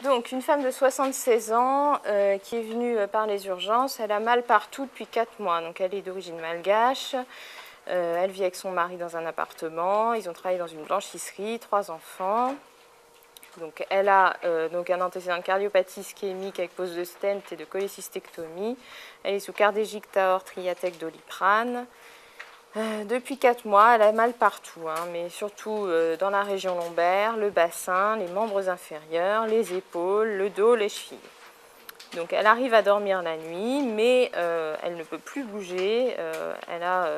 Donc, une femme de 76 ans qui est venue par les urgences, elle a mal partout depuis 4 mois. Donc, elle est d'origine malgache, elle vit avec son mari dans un appartement, ils ont travaillé dans une blanchisserie, 3 enfants. Donc, elle a donc un antécédent de cardiopathie ischémique avec pose de stent et de cholécystectomie. Elle est sous cardégique, Taor, Triatec, Doliprane. Depuis 4 mois, elle a mal partout, hein, mais surtout dans la région lombaire, le bassin, les membres inférieurs, les épaules, le dos, les chevilles. Donc elle arrive à dormir la nuit, mais elle ne peut plus bouger. Elle a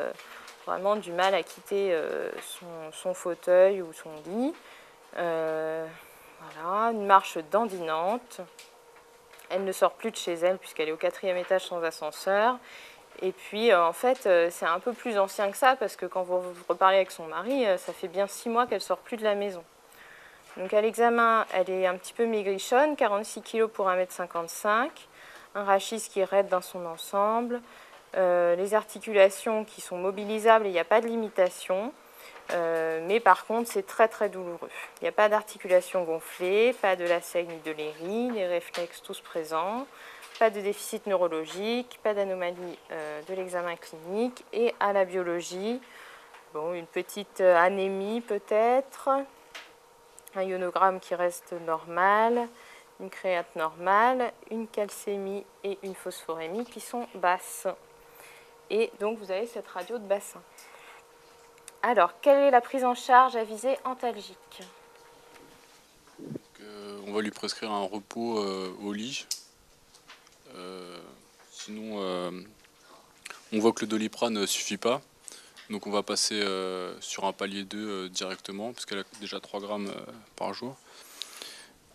vraiment du mal à quitter son fauteuil ou son lit. Voilà, une marche dandinante. Elle ne sort plus de chez elle puisqu'elle est au 4e étage sans ascenseur. Et puis, en fait, c'est un peu plus ancien que ça, parce que quand vous reparlez avec son mari, ça fait bien 6 mois qu'elle ne sort plus de la maison. Donc, à l'examen, elle est un petit peu maigrichonne, 46 kg pour 1,55 m, un rachis qui est raide dans son ensemble, les articulations qui sont mobilisables et il n'y a pas de limitation, mais par contre, c'est très très douloureux. Il n'y a pas d'articulation gonflée, pas de lacet ni de léri, les réflexes tous présents. Pas de déficit neurologique, pas d'anomalie de l'examen clinique. Et à la biologie, bon, une petite anémie peut-être, un ionogramme qui reste normal, une créate normale, une calcémie et une phosphorémie qui sont basses. Et donc vous avez cette radio de bassin. Alors, quelle est la prise en charge à visée antalgique? On va lui prescrire un repos au lit. Sinon, on voit que le Doliprane ne suffit pas. Donc on va passer sur un palier 2 directement, puisqu'elle a déjà 3 grammes par jour.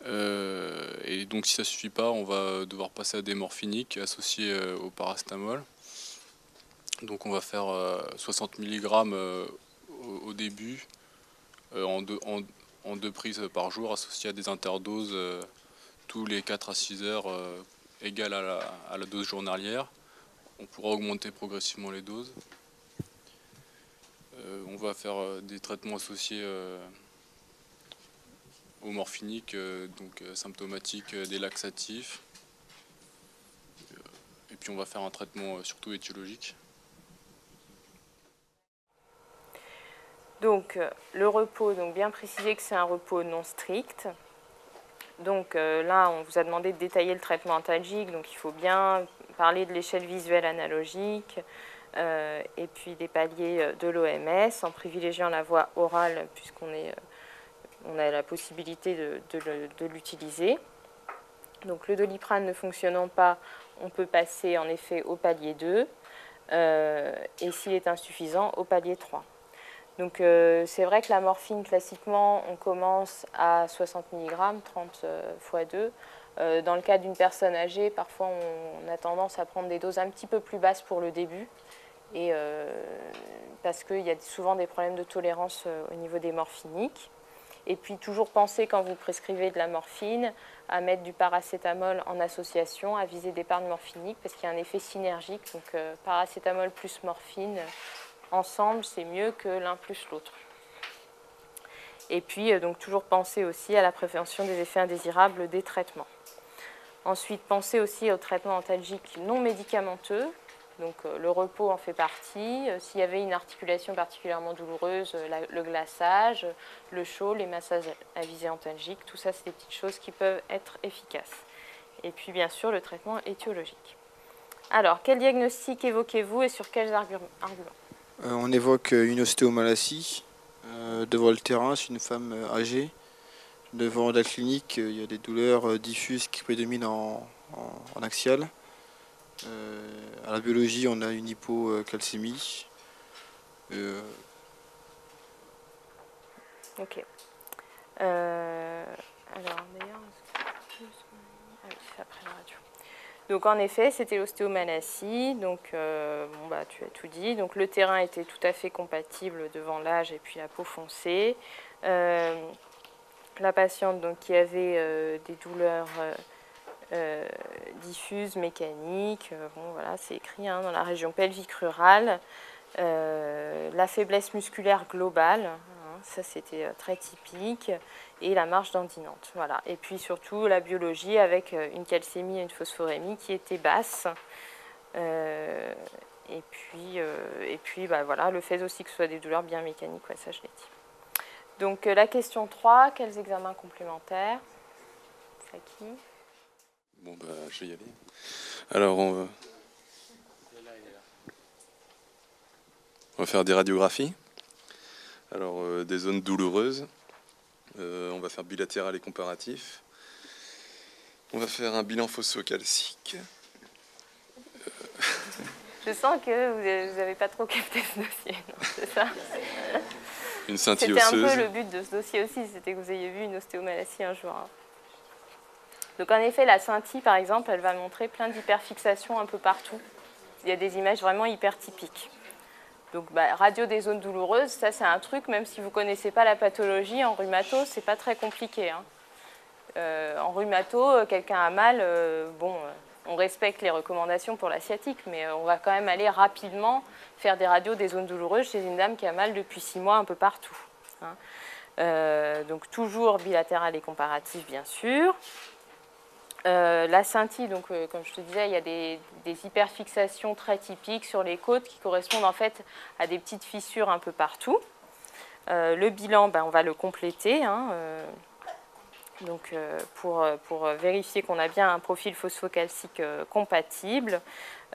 Et donc si ça ne suffit pas, on va devoir passer à des morphiniques associés au paracétamol. Donc on va faire 60 mg au début, en deux prises par jour, associées à des interdoses tous les 4 à 6 heures égales à la dose journalière. On pourra augmenter progressivement les doses. On va faire des traitements associés aux morphiniques, donc symptomatiques, des laxatifs. Et puis on va faire un traitement surtout étiologique. Donc le repos, donc bien préciser que c'est un repos non strict. Donc là, on vous a demandé de détailler le traitement antalgique, donc il faut bien parler de l'échelle visuelle analogique et puis des paliers de l'OMS en privilégiant la voie orale puisqu'on a la possibilité de l'utiliser. Donc le Doliprane ne fonctionnant pas, on peut passer en effet au palier 2 et s'il est insuffisant, au palier 3. Donc c'est vrai que la morphine, classiquement, on commence à 60 mg, 30 x 2. Dans le cas d'une personne âgée, parfois on a tendance à prendre des doses un petit peu plus basses pour le début, et, parce qu'il y a souvent des problèmes de tolérance au niveau des morphiniques. Et puis toujours penser, quand vous prescrivez de la morphine, à mettre du paracétamol en association, à viser d'épargne morphinique, parce qu'il y a un effet synergique. Donc paracétamol plus morphine, ensemble, c'est mieux que l'un plus l'autre. Et puis, donc, toujours penser aussi à la prévention des effets indésirables des traitements. Ensuite, penser aussi aux traitements antalgiques non médicamenteux. Donc, le repos en fait partie. S'il y avait une articulation particulièrement douloureuse, le glaçage, le chaud, les massages à visée antalgique, tout ça, c'est des petites choses qui peuvent être efficaces. Et puis, bien sûr, le traitement étiologique. Alors, quel diagnostic évoquez-vous et sur quels arguments? On évoque une ostéomalacie. Devant le terrain, c'est une femme âgée. Devant la clinique, il y a des douleurs diffuses qui prédominent en axial. À la biologie, on a une hypocalcémie. Ok. Alors, d'ailleurs, c'est après la radio. Donc, en effet, c'était l'ostéomalacie. Donc, bon, bah, tu as tout dit. Donc, le terrain était tout à fait compatible devant l'âge et puis la peau foncée. La patiente, donc, qui avait des douleurs diffuses, mécaniques, bon, voilà, c'est écrit hein, dans la région pelvique rurale. La faiblesse musculaire globale, hein, Ça, c'était très typique. Et la marche dandinante. Voilà. Et puis surtout la biologie avec une calcémie et une phosphorémie qui étaient basses. Et puis voilà, le fait aussi que ce soit des douleurs bien mécaniques, ouais, ça je l'ai dit. Donc la question 3, quels examens complémentaires? C'est à qui? Bon, bah, je vais y aller. Alors, on va faire des radiographies. Alors, des zones douloureuses. On va faire bilatéral et comparatif. On va faire un bilan phosphocalcique. Je sens que vous n'avez pas trop capté ce dossier, non, c'est ça? Une scintille osseuse. C'était un peu le but de ce dossier aussi, c'était que vous ayez vu une ostéomalacie un jour. Donc en effet, la scintille, par exemple, elle va montrer plein d'hyperfixations un peu partout. Il y a des images vraiment hyper typiques. Donc radio des zones douloureuses, ça c'est un truc, même si vous ne connaissez pas la pathologie, en rhumato, c'est pas très compliqué. En rhumato, quelqu'un a mal, on respecte les recommandations pour la sciatique, mais on va quand même aller rapidement faire des radios des zones douloureuses chez une dame qui a mal depuis 6 mois un peu partout. Donc toujours bilatéral et comparatif, bien sûr. La scintille, donc, comme je te disais, il y a des hyperfixations très typiques sur les côtes qui correspondent en fait à des petites fissures un peu partout. Le bilan, on va le compléter. Donc, pour vérifier qu'on a bien un profil phosphocalcique compatible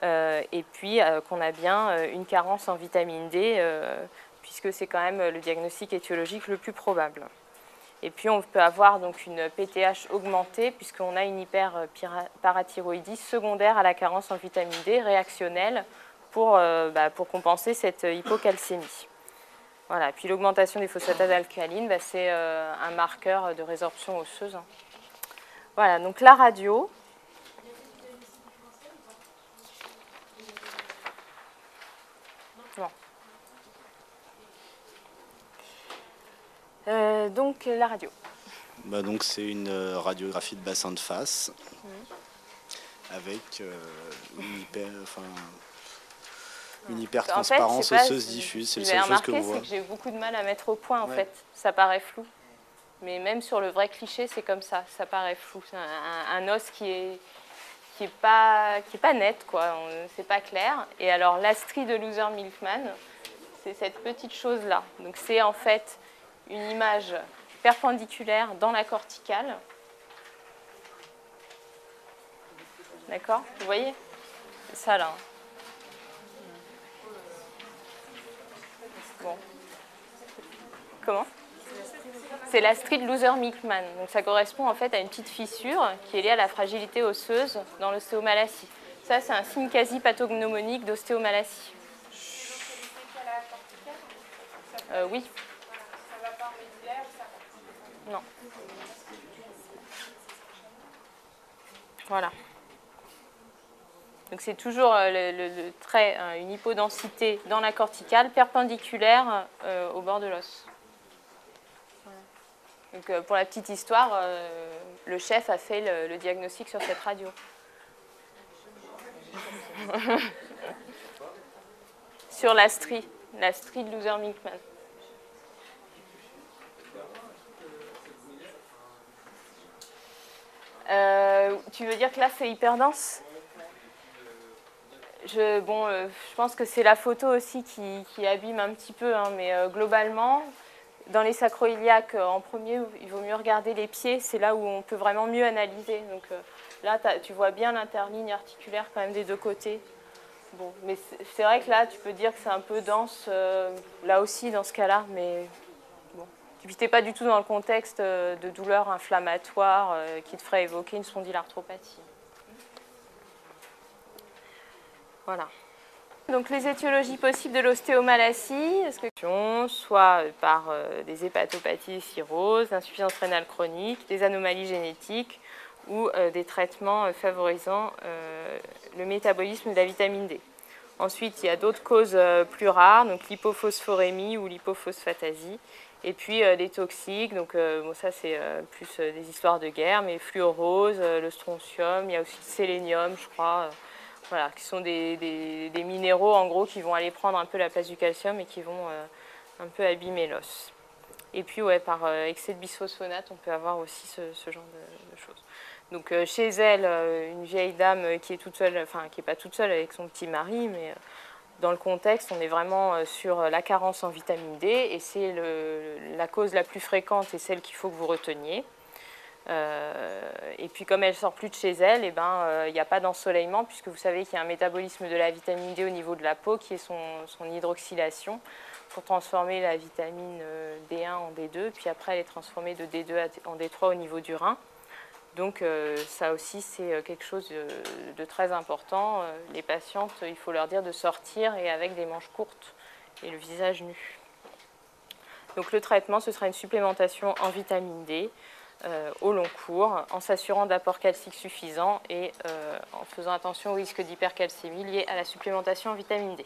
et puis qu'on a bien une carence en vitamine D, puisque c'est quand même le diagnostic étiologique le plus probable. Et puis on peut avoir donc une PTH augmentée puisqu'on a une hyperparathyroïdie secondaire à la carence en vitamine D réactionnelle pour compenser cette hypocalcémie. Voilà. Puis l'augmentation des phosphatases alcalines, c'est un marqueur de résorption osseuse. Voilà, donc la radio. Non. Donc la radio. Donc c'est une radiographie de bassin de face avec une hypertransparence osseuse diffuse. C'est le seul chose que vous voyez. C'est que j'ai eu beaucoup de mal à mettre au point en fait. Ça paraît flou. Mais même sur le vrai cliché, c'est comme ça. Ça paraît flou. C'est un os qui est pas net, quoi. C'est pas clair. Et alors l'astrie de Loser-Milkman, c'est cette petite chose là. Donc c'est en fait une image perpendiculaire dans la corticale. D'accord? Vous voyez? C'est ça là. Bon. Comment? C'est l'astrie de Loser-Milkman. Donc ça correspond en fait à une petite fissure qui est liée à la fragilité osseuse dans l'ostéomalacie. Ça, c'est un signe quasi pathognomonique d'ostéomalacie. Oui. Non. Voilà. Donc c'est toujours le trait, une hypodensité dans la corticale perpendiculaire au bord de l'os. Voilà. Donc pour la petite histoire, le chef a fait le diagnostic sur cette radio. Sur l'astrie de Loser-Milkman. Tu veux dire que là c'est hyper dense? Je pense que c'est la photo aussi qui abîme un petit peu, mais globalement, dans les sacro-iliaques, en premier, il vaut mieux regarder les pieds, c'est là où on peut vraiment mieux analyser. Donc là, tu vois bien l'interligne articulaire quand même des deux côtés. Bon, mais c'est vrai que là, tu peux dire que c'est un peu dense, là aussi, dans ce cas-là, mais bon. Puis t'es pas du tout dans le contexte de douleur inflammatoire qui te ferait évoquer une spondylarthropathie. Voilà. Donc les étiologies possibles de l'ostéomalacie, soit par des hépatopathies, cirrhoses, insuffisance rénale chronique, des anomalies génétiques ou des traitements favorisant le métabolisme de la vitamine D. Ensuite, il y a d'autres causes plus rares, donc l'hypophosphorémie ou l'hypophosphatasie. Et puis les toxiques, donc ça c'est plus des histoires de guerre, mais fluorose, le strontium, il y a aussi le sélénium, je crois, voilà, qui sont des minéraux en gros qui vont aller prendre un peu la place du calcium et qui vont un peu abîmer l'os. Et puis, ouais, par excès de bisphosphonate, on peut avoir aussi ce genre de choses. Donc, chez elle, une vieille dame qui est toute seule, enfin, qui n'est pas toute seule avec son petit mari, mais dans le contexte, on est vraiment sur la carence en vitamine D, et c'est la cause la plus fréquente et celle qu'il faut que vous reteniez. Et puis, comme elle ne sort plus de chez elle, il n'y a pas d'ensoleillement, puisque vous savez qu'il y a un métabolisme de la vitamine D au niveau de la peau, qui est son hydroxylation, pour transformer la vitamine D1 en D2, puis après elle est transformée de D2 en D3 au niveau du rein. Donc ça aussi c'est quelque chose de très important. Les patientes, il faut leur dire de sortir et avec des manches courtes et le visage nu. Donc le traitement, ce sera une supplémentation en vitamine D au long cours, en s'assurant d'apports calciques suffisants et en faisant attention au risque d'hypercalcémie lié à la supplémentation en vitamine D.